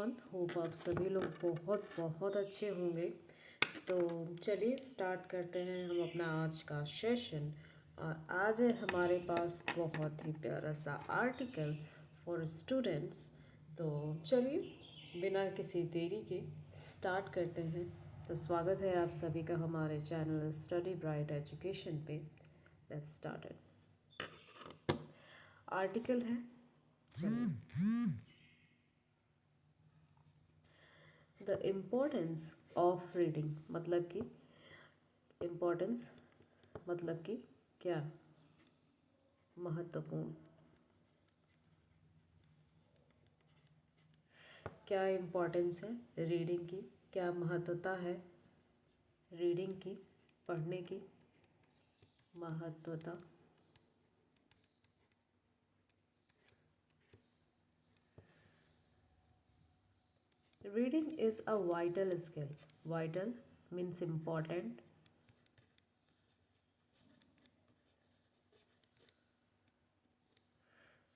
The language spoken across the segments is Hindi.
एवरीवन, होप आप सभी लोग बहुत बहुत अच्छे होंगे। तो चलिए स्टार्ट करते हैं हम अपना आज का सेशन। और आज है हमारे पास बहुत ही प्यारा सा आर्टिकल फॉर स्टूडेंट्स। तो चलिए बिना किसी देरी के स्टार्ट करते हैं। तो स्वागत है आप सभी का हमारे चैनल स्टडी ब्राइट एजुकेशन पे। Let's started. आर्टिकल है, चलिए, द इम्पोर्टेंस ऑफ रीडिंग। मतलब कि इम्पोर्टेंस मतलब कि क्या, महत्वपूर्ण, क्या इम्पोर्टेंस है रीडिंग की, क्या महत्वता है रीडिंग की, पढ़ने की महत्वता। Reading is a vital skill. Vital means important,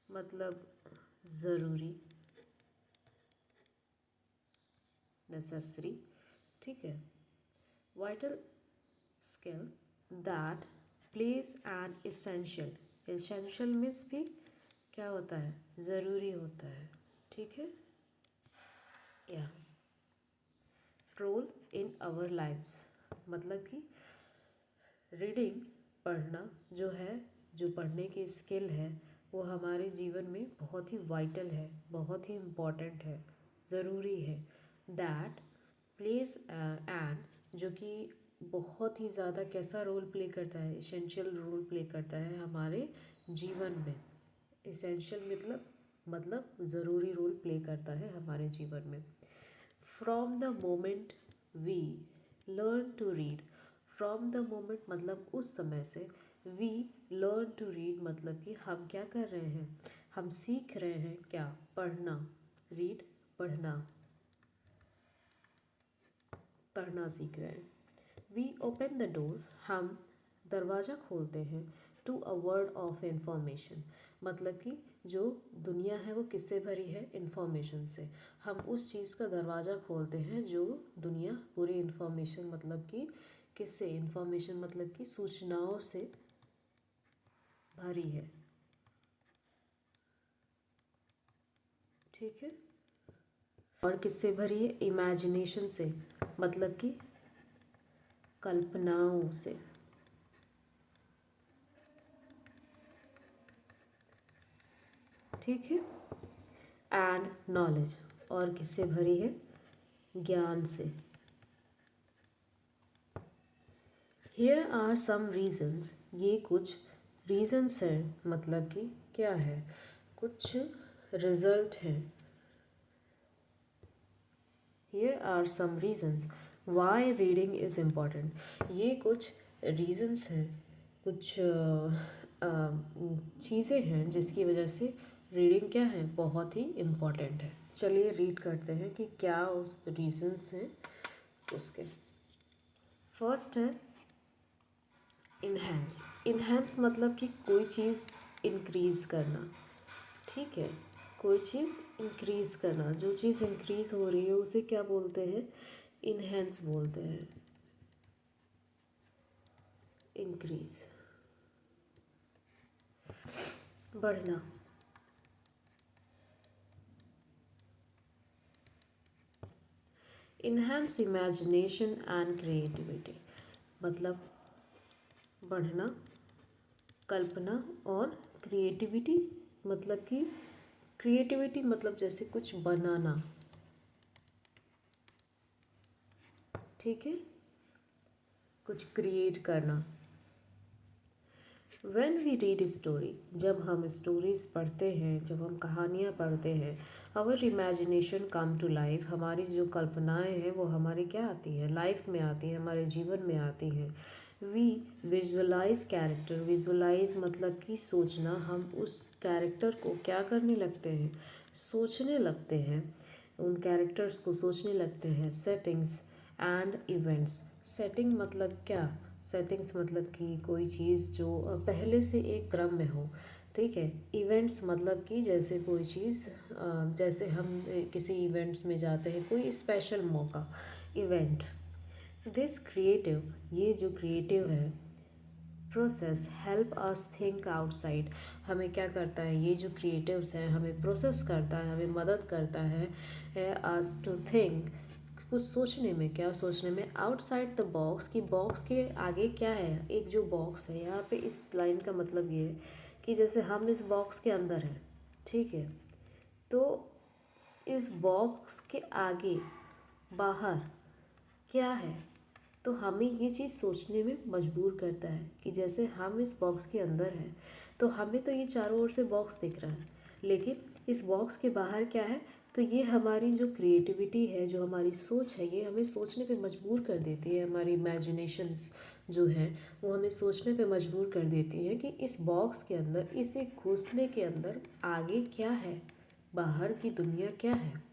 मतलब ज़रूरी, नेसेसरी, ठीक है। Vital skill that plays an essential. Essential means भी क्या होता है, ज़रूरी होता है, ठीक है, या रोल इन आवर लाइफ्स। मतलब कि रीडिंग, पढ़ना जो है, जो पढ़ने की स्किल है, वो हमारे जीवन में बहुत ही वाइटल है, बहुत ही इम्पॉर्टेंट है, ज़रूरी है। दैट प्लेज एन, जो कि बहुत ही ज़्यादा कैसा रोल प्ले करता है, इसेंशियल रोल प्ले करता है हमारे जीवन में। इसेंशियल मतलब ज़रूरी रोल प्ले करता है हमारे जीवन में। From the moment we learn to read. From the moment मतलब उस समय से, वी लर्न टू रीड मतलब कि हम क्या कर रहे हैं, हम सीख रहे हैं क्या, पढ़ना। रीड पढ़ना, पढ़ना सीख रहे हैं। वी ओपन द डोर, हम दरवाज़ा खोलते हैं, to a world of information. मतलब कि जो दुनिया है वो किससे भरी है, इंफॉर्मेशन से। हम उस चीज़ का दरवाज़ा खोलते हैं जो दुनिया पूरी इंफॉर्मेशन मतलब कि किससे, इंफॉर्मेशन मतलब कि सूचनाओं से भरी है, ठीक है। और किससे भरी है, इमेजिनेशन से, मतलब कि कल्पनाओं से, ठीक है। एंड नॉलेज, और किससे भरी है, ज्ञान से। हियर आर सम रीजन्स, ये कुछ रीजन्स हैं, मतलब कि क्या है, कुछ रिजल्ट हैं। Here are some reasons why reading is important. ये कुछ रीजन्स हैं, कुछ चीज़ें हैं जिसकी वजह से रीडिंग क्या है, बहुत ही इम्पॉर्टेंट है। चलिए रीड करते हैं कि क्या उस रीजन्स हैं उसके। फर्स्ट है इन्हेंस। इन्हेंस मतलब कि कोई चीज़ इंक्रीज़ करना, ठीक है, कोई चीज़ इंक्रीज़ करना। जो चीज़ इंक्रीज़ हो रही है उसे क्या बोलते हैं, इन्हेंस बोलते हैं, इंक्रीज़, बढ़ना। इन्हेंस इमेजिनेशन एंड क्रिएटिविटी, मतलब बढ़ना, कल्पना, और क्रिएटिविटी मतलब कि क्रिएटिविटी मतलब जैसे कुछ बनाना, ठीक है, कुछ क्रिएट करना। वेन वी रीड स्टोरी, जब हम स्टोरीज़ पढ़ते हैं, जब हम कहानियाँ पढ़ते हैं, our imagination come to life, हमारी जो कल्पनाएं हैं वो हमारी क्या आती हैं, लाइफ में आती हैं, हमारे जीवन में आती हैं। वी विजुअलाइज कैरेक्टर, विजुअलाइज मतलब कि सोचना, हम उस कैरेक्टर को क्या करने लगते हैं, सोचने लगते हैं, उन कैरेक्टर्स को सोचने लगते हैं। Settings and events. सेटिंग मतलब क्या, सेटिंग्स मतलब कि कोई चीज़ जो पहले से एक क्रम में हो, ठीक है। इवेंट्स मतलब कि जैसे कोई चीज़, जैसे हम किसी इवेंट्स में जाते हैं, कोई स्पेशल मौका, इवेंट। दिस क्रिएटिव, ये जो क्रिएटिव है process help us think outside, हमें क्या करता है, ये जो क्रिएटिव्स हैं हमें प्रोसेस करता है, हमें मदद करता है अस टू थिंक, कुछ सोचने में। क्या सोचने में? आउटसाइड द बॉक्स, कि बॉक्स के आगे क्या है, एक जो बॉक्स है यहाँ पे, इस लाइन का मतलब ये है कि जैसे हम इस बॉक्स के अंदर हैं, ठीक है, तो इस बॉक्स के आगे बाहर क्या है, तो हमें ये चीज़ सोचने में मजबूर करता है कि जैसे हम इस बॉक्स के अंदर हैं तो हमें तो ये चारों ओर से बॉक्स दिख रहा है, लेकिन इस बॉक्स के बाहर क्या है, तो ये हमारी जो क्रिएटिविटी है, जो हमारी सोच है, ये हमें सोचने पे मजबूर कर देती है। हमारी इमेजिनेशंस जो हैं वो हमें सोचने पे मजबूर कर देती हैं कि इस बॉक्स के अंदर, इस एक घोंसले के अंदर आगे क्या है, बाहर की दुनिया क्या है।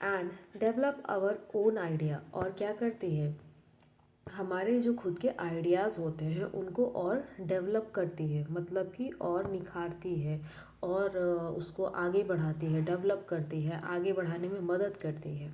And develop our own idea, और क्या करती है, हमारे जो खुद के आइडियाज़ होते हैं उनको और डेवलप करती है, मतलब कि और निखारती है, और उसको आगे बढ़ाती है, डेवलप करती है, आगे बढ़ाने में मदद करती है।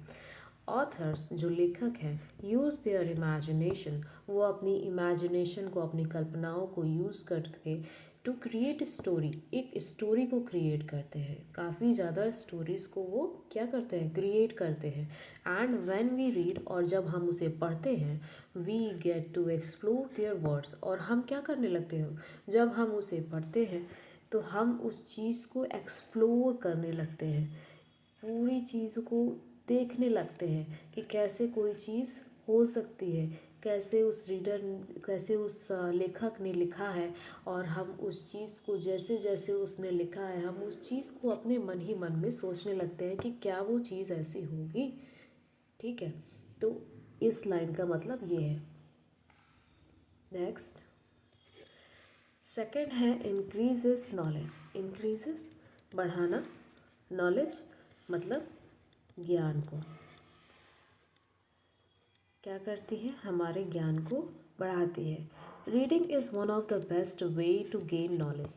ऑथर्स, जो लेखक हैं, यूज़ देयर इमेजिनेशन, वो अपनी इमेजिनेशन को, अपनी कल्पनाओं को यूज़ करके टू क्रिएट स्टोरी, एक स्टोरी को क्रिएट करते हैं, काफ़ी ज़्यादा स्टोरीज़ को वो क्या करते हैं, क्रिएट करते हैं। एंड व्हेन वी रीड, और जब हम उसे पढ़ते हैं, we get to explore their words, और हम क्या करने लगते हैं, जब हम उसे पढ़ते हैं तो हम उस चीज़ को एक्सप्लोर करने लगते हैं, पूरी चीज़ को देखने लगते हैं कि कैसे कोई चीज़ हो सकती है, कैसे उस रीडर, कैसे उस लेखक ने लिखा है, और हम उस चीज़ को जैसे जैसे उसने लिखा है, हम उस चीज़ को अपने मन ही मन में सोचने लगते हैं कि क्या वो चीज़ ऐसी होगी। ठीक है, तो इस लाइन का मतलब ये है। नेक्स्ट, सेकंड है इंक्रीजेस नॉलेज। इंक्रीजेस, बढ़ाना, नॉलेज मतलब ज्ञान को, क्या करती है, हमारे ज्ञान को बढ़ाती है। Reading is one of the best way to gain knowledge.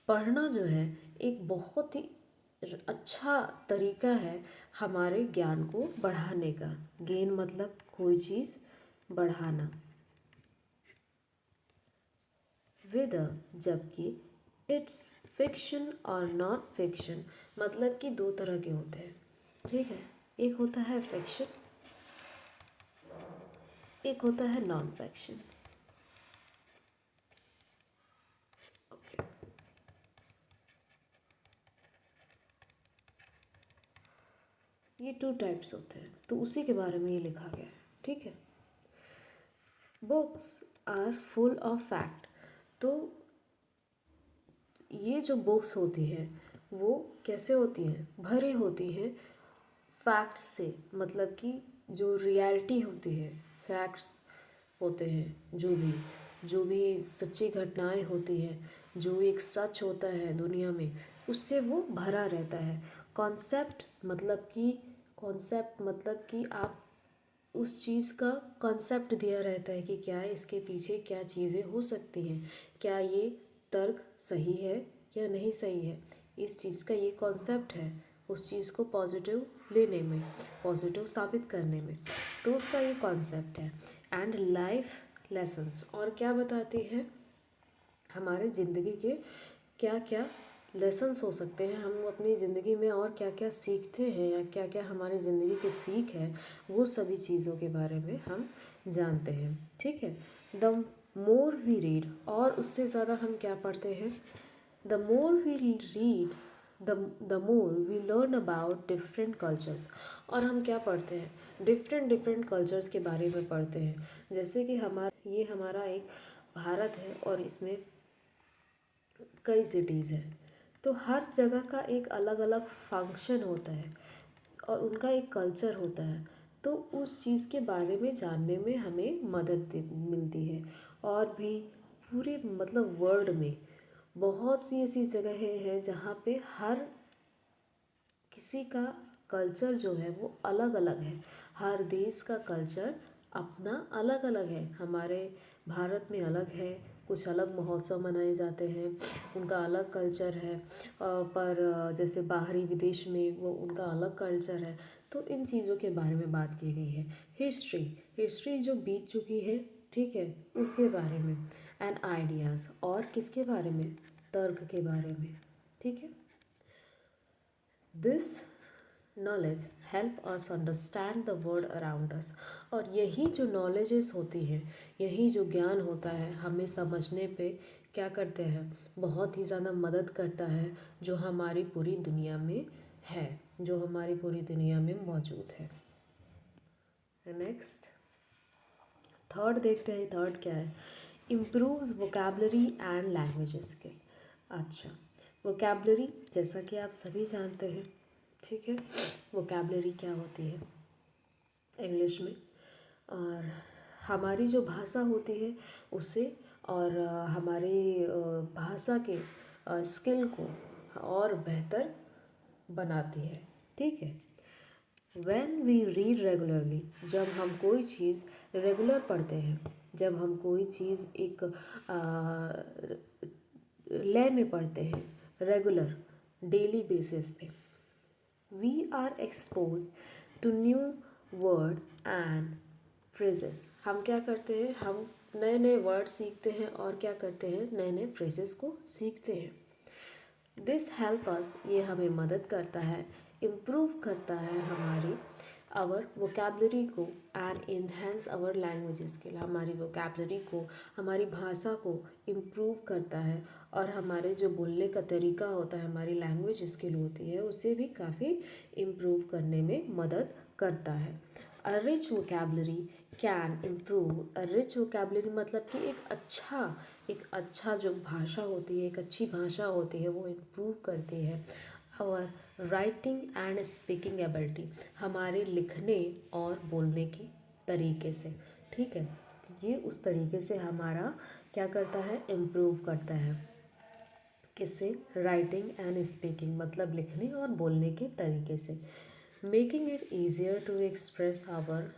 पढ़ना जो है एक बहुत ही अच्छा तरीका है हमारे ज्ञान को बढ़ाने का। गेन मतलब कोई चीज़ बढ़ाना। विद, जबकि इट्स फिक्शन और नॉन फिक्शन, मतलब कि दो तरह के होते हैं, ठीक है, एक होता है फिक्शन, एक होता है नॉन फिक्शन। ओके, ये टू टाइप्स होते हैं, तो उसी के बारे में ये लिखा गया है, ठीक है। Books are full of fact, तो ये जो बुक्स होती हैं वो कैसे होती हैं, भरे होती हैं फैक्ट्स से, मतलब कि जो रियलिटी होती है, फैक्ट्स होते हैं, जो भी सच्ची घटनाएं होती हैं, जो एक सच होता है दुनिया में, उससे वो भरा रहता है। कॉन्सेप्ट मतलब कि आप उस चीज़ का कॉन्सेप्ट दिया रहता है कि क्या इसके पीछे क्या चीज़ें हो सकती हैं, क्या ये तर्क सही है या नहीं सही है, इस चीज़ का ये कॉन्सेप्ट है, उस चीज़ को पॉजिटिव लेने में, पॉजिटिव साबित करने में, तो उसका ये कॉन्सेप्ट है। एंड लाइफ लेसन्स, और क्या बताती है, हमारे ज़िंदगी के क्या क्या लेसन्स हो सकते हैं, हम अपनी ज़िंदगी में और क्या क्या सीखते हैं, या क्या क्या हमारी ज़िंदगी की सीख है, वो सभी चीज़ों के बारे में हम जानते हैं, ठीक है। द मोर वी रीड, और उससे ज़्यादा हम क्या पढ़ते हैं, the more we read, the more we learn about different cultures, और हम क्या पढ़ते हैं, डिफरेंट कल्चर्स के बारे में पढ़ते हैं। जैसे कि हमारा एक भारत है और इसमें कई सिटीज़ हैं, तो हर जगह का एक अलग अलग फंक्शन होता है और उनका एक कल्चर होता है, तो उस चीज़ के बारे में जानने में हमें मदद मिलती है। और भी पूरे मतलब वर्ल्ड में बहुत सी ऐसी जगहें हैं जहाँ पे हर किसी का कल्चर जो है वो अलग अलग है, हर देश का कल्चर अपना अलग अलग है। हमारे भारत में अलग है, कुछ अलग महोत्सव मनाए जाते हैं, उनका अलग कल्चर है, पर जैसे बाहरी विदेश में वो उनका अलग कल्चर है। तो इन चीज़ों के बारे में बात की गई है। हिस्ट्री, हिस्ट्री जो बीत चुकी है, ठीक है, उसके बारे में। एंड आइडियाज़, और किसके बारे में, तर्क के बारे में, ठीक है। This knowledge help us understand the world around us, और यही जो नॉलेजेस होती है, यही जो ज्ञान होता है, हमें समझने पे क्या करते हैं, बहुत ही ज़्यादा मदद करता है, जो हमारी पूरी दुनिया में है, जो हमारी पूरी दुनिया में मौजूद है। नेक्स्ट थर्ड देखते हैं, थर्ड क्या है, improves vocabulary and language skill. अच्छा, वोकैबलरी जैसा कि आप सभी जानते हैं, ठीक है, वोकैबलरी क्या होती है इंग्लिश में, और हमारी जो भाषा होती है उससे, और हमारी भाषा के स्किल को और बेहतर बनाती है, ठीक है। When we read regularly, जब हम कोई चीज़ रेगुलर पढ़ते हैं, जब हम कोई चीज़ एक लय में पढ़ते हैं, रेगुलर डेली बेसिस पे, we are expose to new word and phrases. हम क्या करते हैं, हम नए नए वर्ड सीखते हैं, और क्या करते हैं, नए नए फ्रेजेस को सीखते हैं। दिस हेल्प अस, ये हमें मदद करता है, इम्प्रूव करता है हमारी आवर वोकैबलरी को, and enhance our language skill, हमारी वोकैबलरी को, हमारी भाषा को इम्प्रूव करता है, और हमारे जो बोलने का तरीका होता है, हमारी लैंग्वेज स्किल होती है, उसे भी काफ़ी इम्प्रूव करने में मदद करता है। A rich vocabulary can improve, a rich vocabulary मतलब कि एक अच्छा जो भाषा होती है, एक अच्छी भाषा होती है, वो इम्प्रूव करती है और राइटिंग एंड स्पीकिंग एबिलिटी, हमारे लिखने और बोलने की तरीके से, ठीक है। तो ये उस तरीके से हमारा क्या करता है, इम्प्रूव करता है। किससे, राइटिंग एंड स्पीकिंग मतलब लिखने और बोलने के तरीके से। Making it easier to express our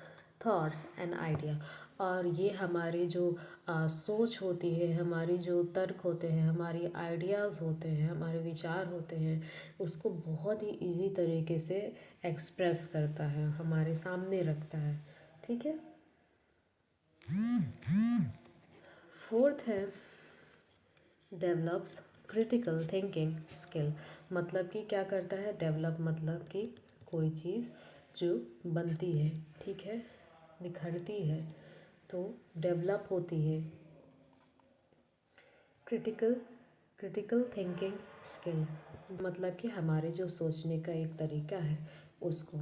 thoughts and idea, और ये हमारी जो सोच होती है, हमारी जो तर्क होते हैं, हमारी आइडियाज़ होते हैं, हमारे विचार होते हैं, उसको बहुत ही इजी तरीके से एक्सप्रेस करता है, हमारे सामने रखता है, ठीक है। फोर्थ है डेवलप्स क्रिटिकल थिंकिंग स्किल, मतलब कि क्या करता है, डेवलप मतलब कि कोई चीज़ जो बनती है, ठीक है, निखरती है, तो डेवलप होती है क्रिटिकल क्रिटिकल थिंकिंग स्किल, मतलब कि हमारे जो सोचने का एक तरीका है उसको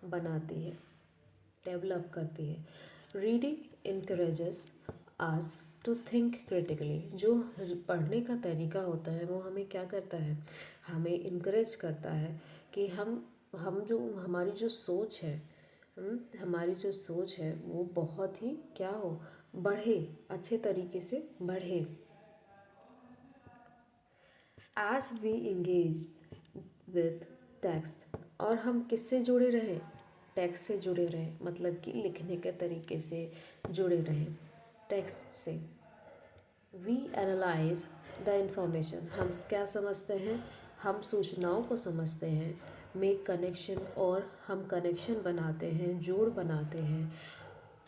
बनाती है, डेवलप करती है। Reading encourages us to think critically, जो पढ़ने का तरीका होता है वो हमें क्या करता है, हमें इनकरेज करता है कि हम जो हमारी जो सोच है, हमारी जो सोच है वो बहुत ही क्या हो, बढ़े, अच्छे तरीके से बढ़े। As we engage with text, और हम किससे जुड़े रहें, टेक्स्ट से जुड़े रहें, मतलब कि लिखने के तरीके से जुड़े रहें टेक्स्ट से। वी एनालाइज द इंफॉर्मेशन, हम क्या समझते हैं, हम सूचनाओं को समझते हैं। मेक कनेक्शन, और हम कनेक्शन बनाते हैं, जोड़ बनाते हैं।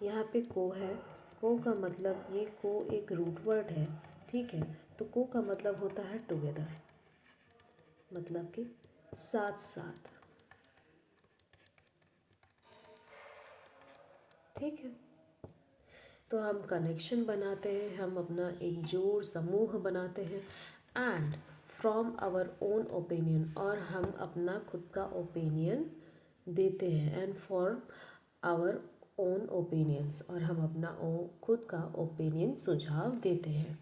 यहाँ पे को है, को का मतलब, ये को एक रूट वर्ड है, ठीक है, तो को का मतलब होता है टुगेदर, मतलब कि साथ साथ, ठीक है। तो हम कनेक्शन बनाते हैं, हम अपना एक जोड़ समूह बनाते हैं। And from our own opinion, और हम अपना खुद का ओपिनियन देते हैं। And for our own opinions, और हम अपना खुद का ओपिनियन सुझाव देते हैं।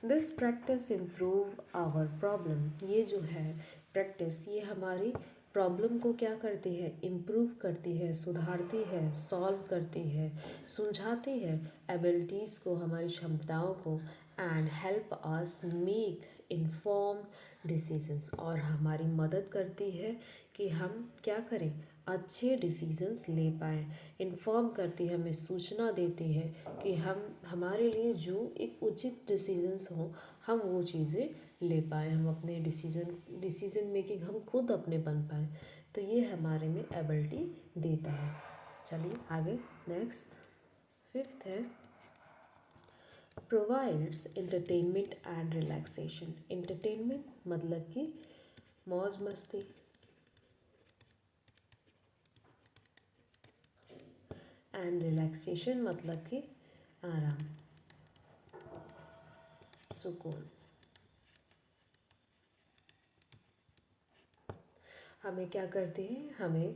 This practice improve our problem, ये जो है प्रैक्टिस, ये हमारी प्रॉब्लम को क्या करती है, इम्प्रूव करती है, सुधारती है, सॉल्व करती है, सुलझाती है एबिलिटीज़ को, हमारी क्षमताओं को। And help us make inform decisions, और हमारी मदद करती है कि हम क्या करें, अच्छे डिसीजंस ले पाएँ। इन्फॉर्म करती है, हमें सूचना देती है कि हम हमारे लिए जो एक उचित डिसीजंस हो हम वो चीज़ें ले पाएँ, हम अपने डिसीजन मेकिंग हम खुद अपने बन पाएँ। तो ये हमारे में एबिलिटी देता है। चलिए आगे नेक्स्ट फिफ्थ है provides entertainment and relaxation. Entertainment मतलब कि मौज मस्ती, एंड रिलैक्सेशन मतलब कि आराम, सुकून। हमें क्या करती है, हमें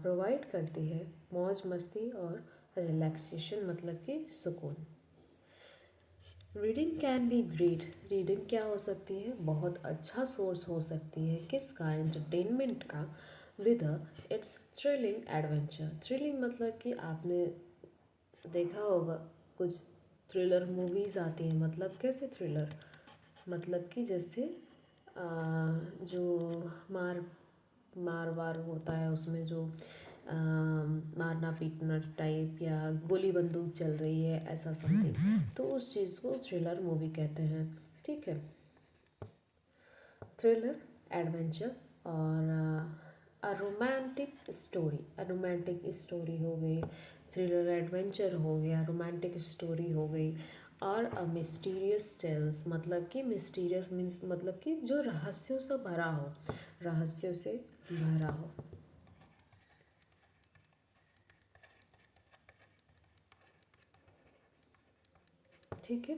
प्रोवाइड करती है मौज मस्ती और रिलैक्सेशन मतलब कि सुकून। Reading can be great. Reading क्या हो सकती है, बहुत अच्छा सोर्स हो सकती है किसका, एंटरटेनमेंट का, with its thrilling adventure. Thrilling मतलब कि आपने देखा होगा कुछ थ्रिलर मूवीज़ आती हैं, मतलब कैसे थ्रिलर, मतलब कि जैसे जो मार वार होता है उसमें जो मारना पीटना टाइप या गोली बंदूक चल रही है ऐसा समथिंग, तो उस चीज़ को थ्रिलर मूवी कहते हैं। ठीक है, थ्रिलर, एडवेंचर और अ रोमांटिक स्टोरी हो गई, थ्रिलर एडवेंचर हो गया, रोमांटिक स्टोरी हो गई, और अ मिस्टीरियस टेल्स मतलब कि मिस्टीरियस मीन्स मतलब कि जो रहस्यों से भरा हो, रहस्यों से भरा हो। ठीक है,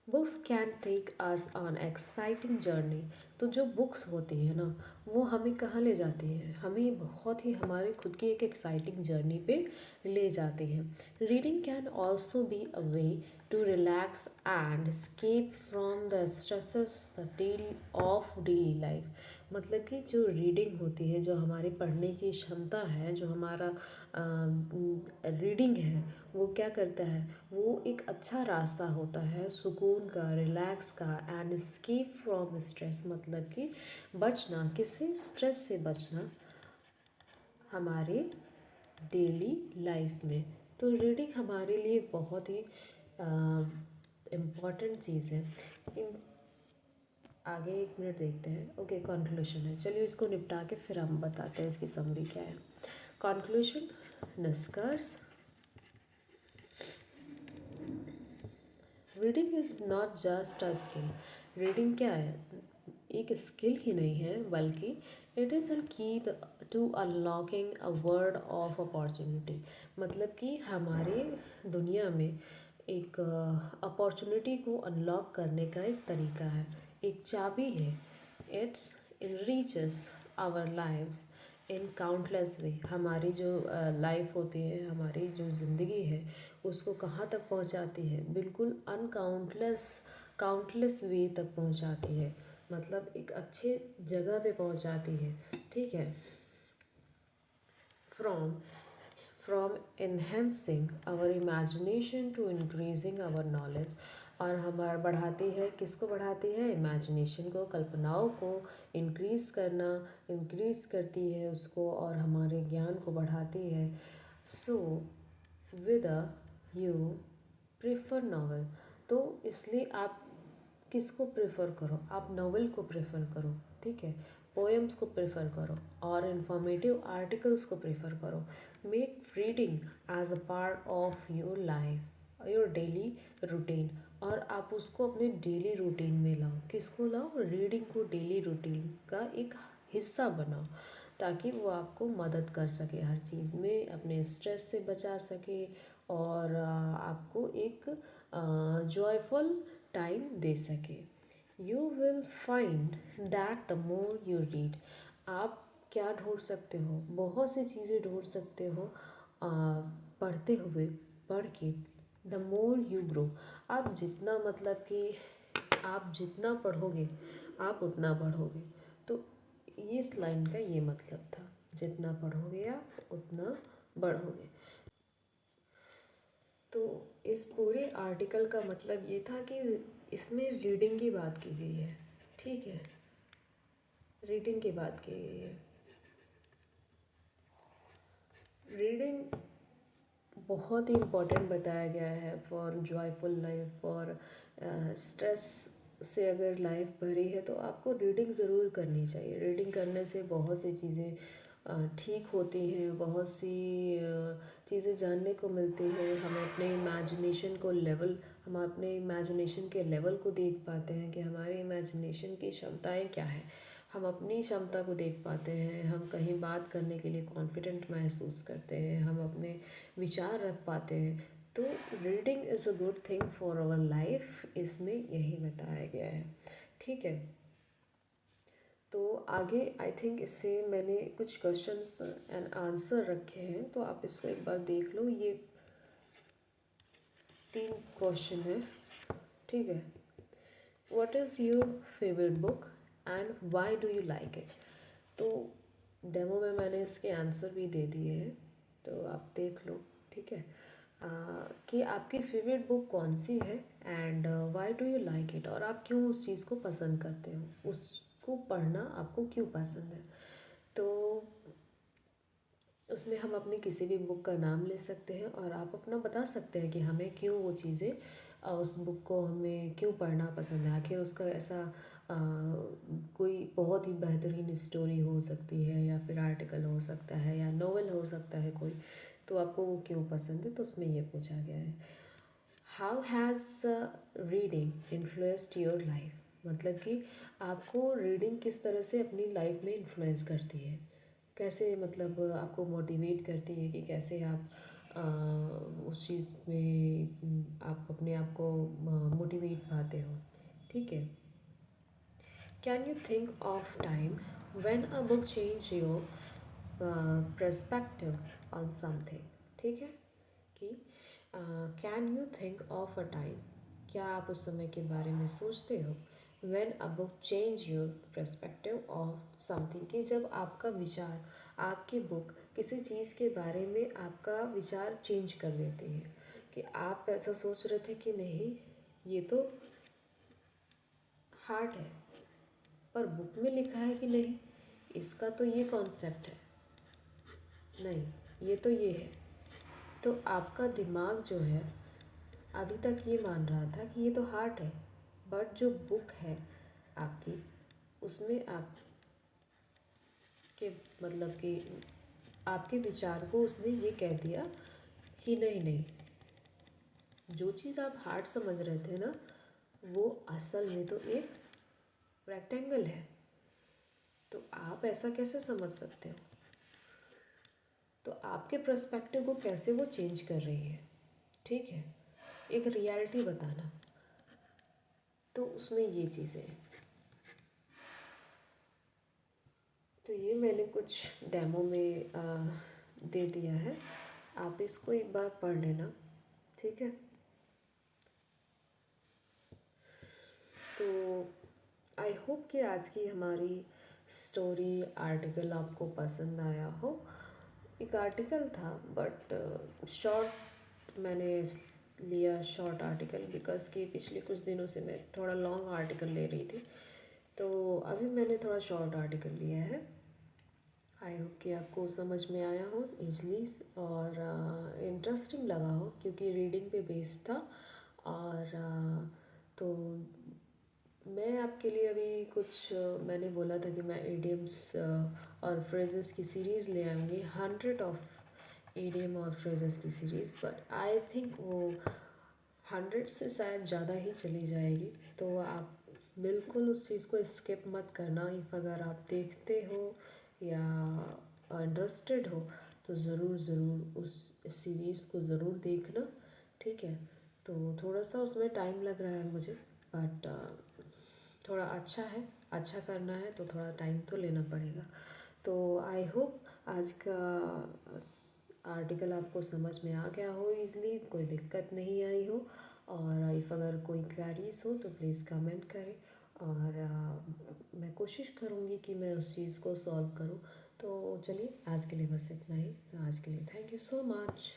books can take us on exciting journey. तो जो बुक्स होती है ना वो हमें कहाँ ले जाती है, हमें बहुत ही हमारे खुद की एक एक्साइटिंग जर्नी पे ले जाती है। Reading can also be a way to relax and escape from the stresses the daily of daily life. मतलब कि जो रीडिंग होती है, जो हमारी पढ़ने की क्षमता है, जो हमारा रीडिंग है, वो क्या करता है, वो एक अच्छा रास्ता होता है सुकून का, रिलैक्स का, एंड escape फ्रॉम स्ट्रेस मतलब कि बचना, किससे, स्ट्रेस से बचना हमारे डेली लाइफ में। तो रीडिंग हमारे लिए बहुत ही इम्पॉर्टेंट चीज़ है। इन आगे एक मिनट देखते हैं। ओके, कंक्लूशन है, चलिए इसको निपटा के फिर हम बताते हैं इसकी समरी क्या है। कंक्लूशन, निष्कर्ष, reading is not just a skill. Reading क्या है, एक स्किल ही नहीं है बल्कि it is a key to unlocking a world of opportunity. मतलब कि हमारे दुनिया में एक अपॉर्चुनिटी को अनलॉक करने का एक तरीका है, एक चाबी है। It's enriches our lives in countless way. हमारी जो लाइफ होती है, हमारी जो ज़िंदगी है, उसको कहाँ तक पहुँचाती है, बिल्कुल काउंटलेस वे तक पहुँचाती है, मतलब एक अच्छे जगह पे पहुँचाती है। ठीक है, from from enhancing our imagination to increasing our knowledge. और हमारा बढ़ाती है, किसको बढ़ाती है, इमेजिनेशन को, कल्पनाओं को इंक्रीज करती है उसको, और हमारे ज्ञान को बढ़ाती है। So with you prefer novel. तो इसलिए आप किसको प्रेफर करो, आप नावल को प्रेफर करो। ठीक है, पोएम्स को प्रेफर करो और इंफॉर्मेटिव आर्टिकल्स को प्रेफर करो। Make reading as a part of your life, your daily routine. और आप उसको अपने डेली रूटीन में लाओ, किसको लाओ, रीडिंग को डेली रूटीन का एक हिस्सा बनाओ, ताकि वो आपको मदद कर सके हर चीज़ में, अपने स्ट्रेस से बचा सके, और आपको एक जॉयफुल टाइम दे सके। You will find that the more you read. आप क्या ढूंढ सकते हो, बहुत सी चीज़ें ढूंढ सकते हो पढ़ते हुए, पढ़ के। द मोर यू ग्रो, आप जितना मतलब कि आप जितना पढ़ोगे आप उतना बढ़ोगे। तो इस लाइन का ये मतलब था, जितना पढ़ोगे आप उतना बढ़ोगे। तो इस पूरे आर्टिकल का मतलब ये था कि इसमें रीडिंग की बात की गई है। ठीक है, रीडिंग की बात की गई है। रीडिंग बहुत ही इम्पोर्टेंट बताया गया है for joyful life, for stress से अगर लाइफ भरी है तो आपको रीडिंग ज़रूर करनी चाहिए। रीडिंग करने से बहुत सी चीज़ें ठीक होती हैं, बहुत सी चीज़ें जानने को मिलती हैं। हमें अपने इमेजिनेशन को लेवल हम अपने इमेजिनेशन के लेवल को देख पाते हैं कि हमारी इमेजिनेशन की क्षमताएं क्या हैं। हम अपनी क्षमता को देख पाते हैं, हम कहीं बात करने के लिए कॉन्फिडेंट महसूस करते हैं, हम अपने विचार रख पाते हैं। तो reading is a good thing for our life, इसमें यही बताया गया है। ठीक है, तो आगे आई थिंक इससे मैंने कुछ क्वेश्चंस एंड आंसर रखे हैं, तो आप इसको एक बार देख लो। ये 3 क्वेश्चन है। ठीक है, what is your favourite book and why do you like it. तो डेमो में मैंने इसके आंसर भी दे दिए हैं, तो आप देख लो। ठीक है, कि आपकी फेवरेट बुक कौन सी है and why do you like it, और आप क्यों उस चीज़ को पसंद करते हो, उसको पढ़ना आपको क्यों पसंद है। तो उसमें हम अपनी किसी भी बुक का नाम ले सकते हैं और आप अपना बता सकते हैं कि हमें क्यों वो चीज़ें उस बुक को हमें क्यों पढ़ना पसंद है। आखिर उसका ऐसा कोई बहुत ही बेहतरीन स्टोरी हो सकती है, या फिर आर्टिकल हो सकता है, या नोवेल हो सकता है कोई, तो आपको वो क्यों पसंद है। तो उसमें ये पूछा गया है, how has reading influenced your life. मतलब कि आपको रीडिंग किस तरह से अपनी लाइफ में इन्फ्लुएंस करती है, कैसे मतलब आपको मोटिवेट करती है कि कैसे आप उस चीज़ में आप अपने आप को मोटिवेट पाते हो। ठीक है, can you think of time when a book change your perspective on something. ठीक है, कि can you think of a time, क्या आप उस समय के बारे में सोचते हो, when a book change your perspective of something, कि जब आपका विचार, आपकी बुक किसी चीज़ के बारे में आपका विचार चेंज कर देती है, कि आप ऐसा सोच रहे थे कि नहीं ये तो हार्ड है, पर बुक में लिखा है कि नहीं इसका तो ये कॉन्सेप्ट है, नहीं ये तो ये है। तो आपका दिमाग जो है अभी तक ये मान रहा था कि ये तो हार्ड है, बट जो बुक है आपकी उसमें आपके मतलब कि आपके विचार को उसने ये कह दिया कि नहीं नहीं, जो चीज़ आप हार्ड समझ रहे थे ना वो असल में तो एक रेक्टेंगल है। तो आप ऐसा कैसे समझ सकते हो, तो आपके पर्सपेक्टिव को कैसे वो चेंज कर रही है। ठीक है, एक रियलिटी बताना, तो उसमें ये चीज़ें हैं। तो ये मैंने कुछ डेमो में दे दिया है, आप इसको एक बार पढ़ लेना। ठीक है, तो आई होप कि आज की हमारी स्टोरी आर्टिकल आपको पसंद आया हो। एक आर्टिकल था बट शॉर्ट मैंने लिया, शॉर्ट आर्टिकल, बिकॉज़ कि पिछले कुछ दिनों से मैं थोड़ा लॉन्ग आर्टिकल ले रही थी, तो अभी मैंने थोड़ा शॉर्ट आर्टिकल लिया है। आई होप कि आपको समझ में आया हो ईजली और इंटरेस्टिंग लगा हो, क्योंकि रीडिंग पे बेस्ड था। और तो मैं आपके लिए अभी कुछ मैंने बोला था कि मैं इडियम्स और फ्रेजेस की सीरीज़ ले आऊँगी, 100 ऑफ इडियम और फ्रेजेस की सीरीज़, बट आई थिंक वो 100 से शायद ज़्यादा ही चली जाएगी। तो आप बिल्कुल उस चीज़ को स्किप मत करना। इफ़ अगर आप देखते हो या इंटरेस्टेड हो तो ज़रूर ज़रूर उस सीरीज़ को ज़रूर देखना। ठीक है, तो थोड़ा सा उसमें टाइम लग रहा है मुझे, बट थोड़ा अच्छा है, अच्छा करना है तो थोड़ा टाइम तो लेना पड़ेगा। तो आई होप आज का आर्टिकल आपको समझ में आ गया हो ईज़िली, कोई दिक्कत नहीं आई हो। और इफ़ अगर कोई क्वेरीज हो तो प्लीज़ कमेंट करें, और मैं कोशिश करूँगी कि मैं उस चीज़ को सॉल्व करूँ। तो चलिए आज के लिए बस इतना ही। आज के लिए थैंक यू सो मच।